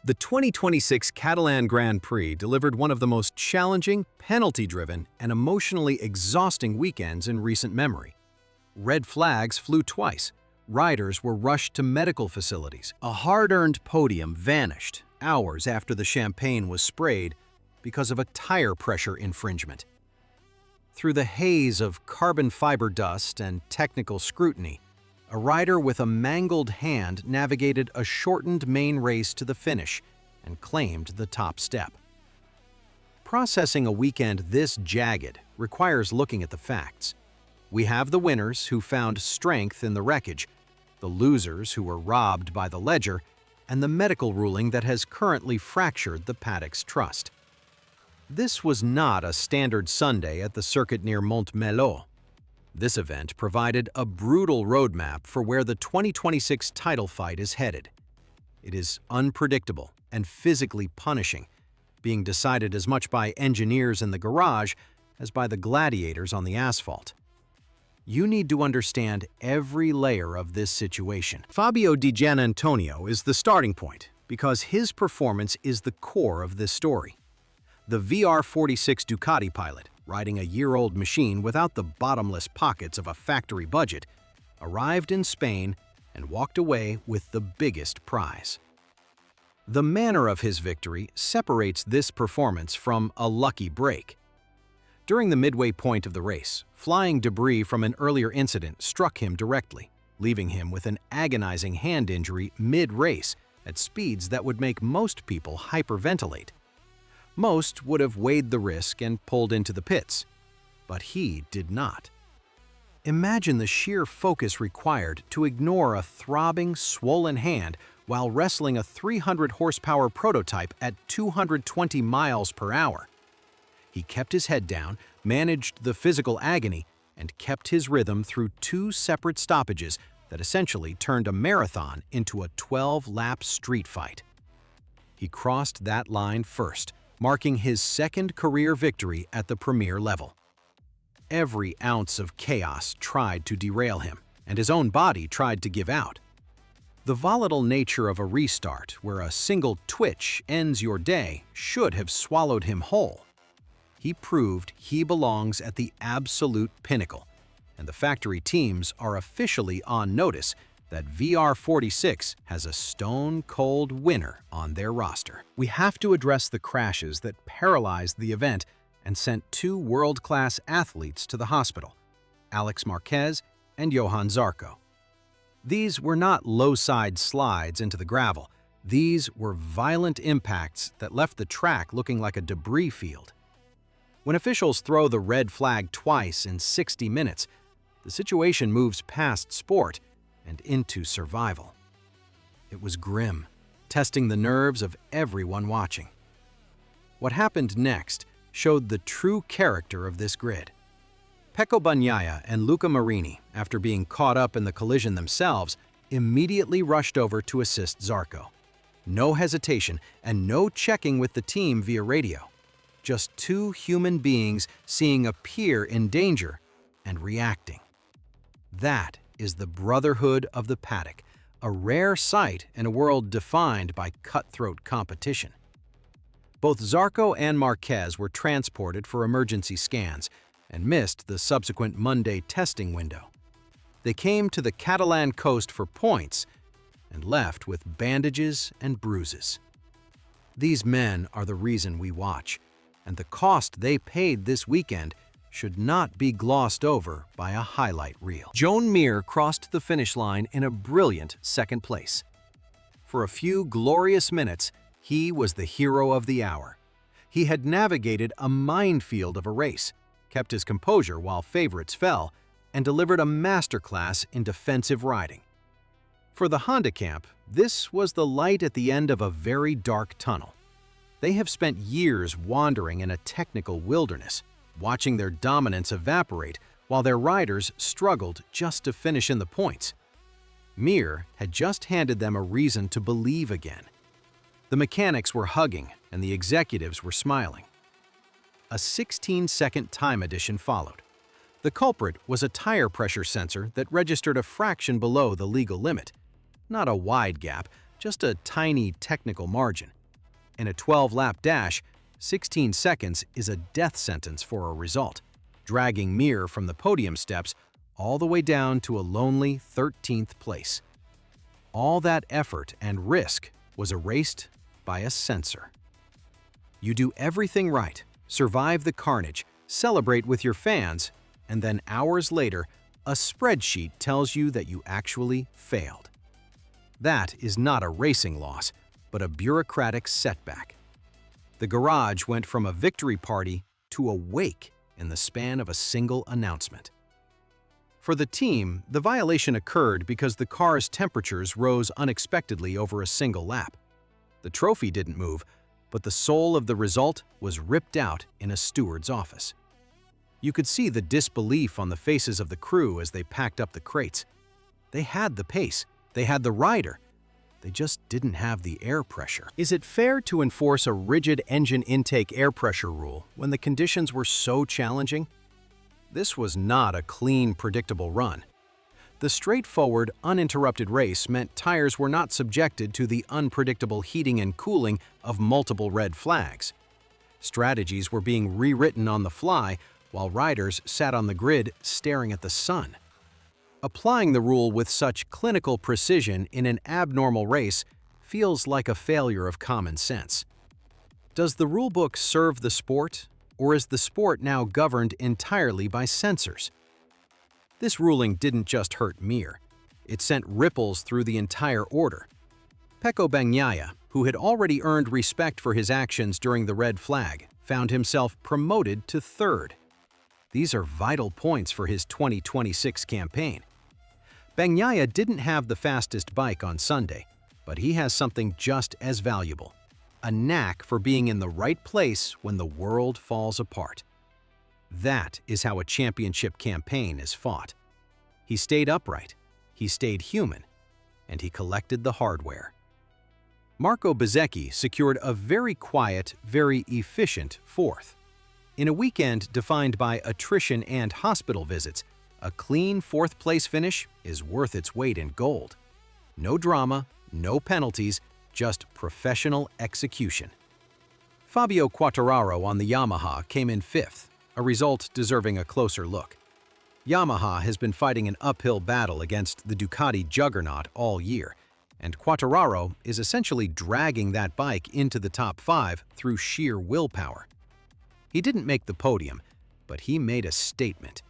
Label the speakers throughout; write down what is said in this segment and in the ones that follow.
Speaker 1: The 2026 Catalan Grand Prix delivered one of the most challenging, penalty-driven, and emotionally exhausting weekends in recent memory. Red flags flew twice. Riders were rushed to medical facilities. A hard-earned podium vanished hours after the champagne was sprayed because of a tire pressure infringement. Through the haze of carbon fiber dust and technical scrutiny, a rider with a mangled hand navigated a shortened main race to the finish and claimed the top step. Processing a weekend this jagged requires looking at the facts. We have the winners who found strength in the wreckage, the losers who were robbed by the ledger, and the medical ruling that has currently fractured the Paddock's trust. This was not a standard Sunday at the circuit near Montmeló. This event provided a brutal roadmap for where the 2026 title fight is headed. It is unpredictable and physically punishing, being decided as much by engineers in the garage as by the gladiators on the asphalt. You need to understand every layer of this situation. Fabio Di Giannantonio is the starting point because his performance is the core of this story. The VR46 Ducati pilot, riding a year-old machine without the bottomless pockets of a factory budget, arrived in Spain and walked away with the biggest prize. The manner of his victory separates this performance from a lucky break. During the midway point of the race, flying debris from an earlier incident struck him directly, leaving him with an agonizing hand injury mid-race at speeds that would make most people hyperventilate. Most would have weighed the risk and pulled into the pits, but he did not. Imagine the sheer focus required to ignore a throbbing, swollen hand while wrestling a 300-horsepower prototype at 220 miles per hour. He kept his head down, managed the physical agony, and kept his rhythm through two separate stoppages that essentially turned a marathon into a 12-lap street fight. He crossed that line first, marking his second career victory at the premier level. Every ounce of chaos tried to derail him, and his own body tried to give out. The volatile nature of a restart, where a single twitch ends your day, should have swallowed him whole. He proved he belongs at the absolute pinnacle, and the factory teams are officially on notice that VR46 has a stone-cold winner on their roster. We have to address the crashes that paralyzed the event and sent two world-class athletes to the hospital, Alex Marquez and Johan Zarco. These were not low-side slides into the gravel. These were violent impacts that left the track looking like a debris field. When officials throw the red flag twice in 60 minutes, the situation moves past sport and into survival. It was grim, testing the nerves of everyone watching. What happened next showed the true character of this grid. Pecco Bagnaia and Luca Marini, after being caught up in the collision themselves, immediately rushed over to assist Zarco. No hesitation and no checking with the team via radio. Just two human beings seeing a peer in danger and reacting. That is the Brotherhood of the Paddock, a rare sight in a world defined by cutthroat competition. Both Zarco and Marquez were transported for emergency scans and missed the subsequent Monday testing window. They came to the Catalan coast for points and left with bandages and bruises. These men are the reason we watch, and the cost they paid this weekend should not be glossed over by a highlight reel. Joan crossed the finish line in a brilliant second place. For a few glorious minutes, he was the hero of the hour. He had navigated a minefield of a race, kept his composure while favorites fell, and delivered a masterclass in defensive riding. For the Honda camp, this was the light at the end of a very dark tunnel. They have spent years wandering in a technical wilderness, watching their dominance evaporate while their riders struggled just to finish in the points. Mir had just handed them a reason to believe again. The mechanics were hugging and the executives were smiling. A 16-second time addition followed. The culprit was a tire pressure sensor that registered a fraction below the legal limit. Not a wide gap, just a tiny technical margin. In a 12-lap dash, 16 seconds is a death sentence for a result, dragging Mir from the podium steps all the way down to a lonely 13th place. All that effort and risk was erased by a censor. You do everything right, survive the carnage, celebrate with your fans, and then hours later, a spreadsheet tells you that you actually failed. That is not a racing loss, but a bureaucratic setback. The garage went from a victory party to a wake in the span of a single announcement. For the team, the violation occurred because the car's temperatures rose unexpectedly over a single lap. The trophy didn't move, but the soul of the result was ripped out in a steward's office. You could see the disbelief on the faces of the crew as they packed up the crates. They had the pace, they had the rider, they just didn't have the air pressure. Is it fair to enforce a rigid engine intake air pressure rule when the conditions were so challenging? This was not a clean, predictable run. The straightforward, uninterrupted race meant tires were not subjected to the unpredictable heating and cooling of multiple red flags. Strategies were being rewritten on the fly while riders sat on the grid staring at the sun. Applying the rule with such clinical precision in an abnormal race feels like a failure of common sense. Does the rulebook serve the sport, or is the sport now governed entirely by censors? This ruling didn't just hurt Mir. It sent ripples through the entire order. Pecco Bagnaia, who had already earned respect for his actions during the red flag, found himself promoted to third. These are vital points for his 2026 campaign. Bagnaia didn't have the fastest bike on Sunday, but he has something just as valuable: a knack for being in the right place when the world falls apart. That is how a championship campaign is fought. He stayed upright, he stayed human, and he collected the hardware. Marco Bezzecchi secured a very quiet, very efficient fourth. In a weekend defined by attrition and hospital visits, a clean fourth-place finish is worth its weight in gold. No drama, no penalties, just professional execution. Fabio Quartararo on the Yamaha came in fifth, a result deserving a closer look. Yamaha has been fighting an uphill battle against the Ducati juggernaut all year, and Quartararo is essentially dragging that bike into the top 5 through sheer willpower. He didn't make the podium, but he made a statement.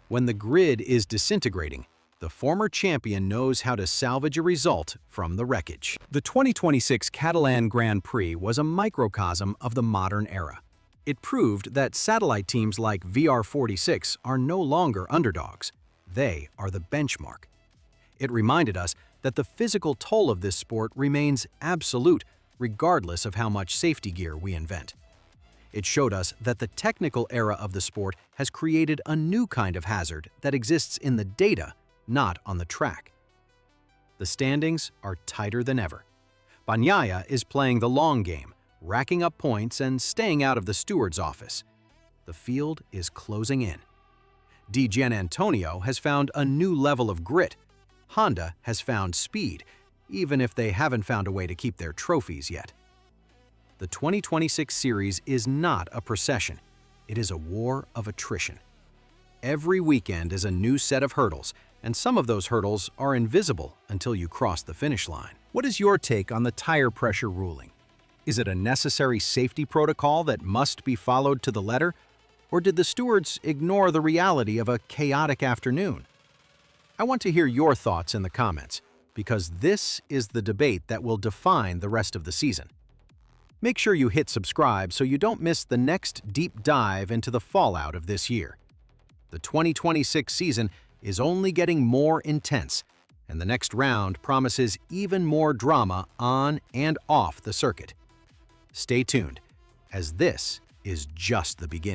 Speaker 1: When the grid is disintegrating, the former champion knows how to salvage a result from the wreckage. The 2026 Catalan Grand Prix was a microcosm of the modern era. It proved that satellite teams like VR46 are no longer underdogs. They are the benchmark. It reminded us that the physical toll of this sport remains absolute, regardless of how much safety gear we invent. It showed us that the technical era of the sport has created a new kind of hazard that exists in the data, not on the track. The standings are tighter than ever. Bagnaia is playing the long game, racking up points and staying out of the steward's office. The field is closing in. Giannantonio has found a new level of grit. Honda has found speed, even if they haven't found a way to keep their trophies yet. The 2026 series is not a procession. It is a war of attrition. Every weekend is a new set of hurdles, and some of those hurdles are invisible until you cross the finish line. What is your take on the tire pressure ruling? Is it a necessary safety protocol that must be followed to the letter, or did the stewards ignore the reality of a chaotic afternoon? I want to hear your thoughts in the comments, because this is the debate that will define the rest of the season. Make sure you hit subscribe so you don't miss the next deep dive into the fallout of this year. The 2026 season is only getting more intense, and the next round promises even more drama on and off the circuit. Stay tuned, as this is just the beginning.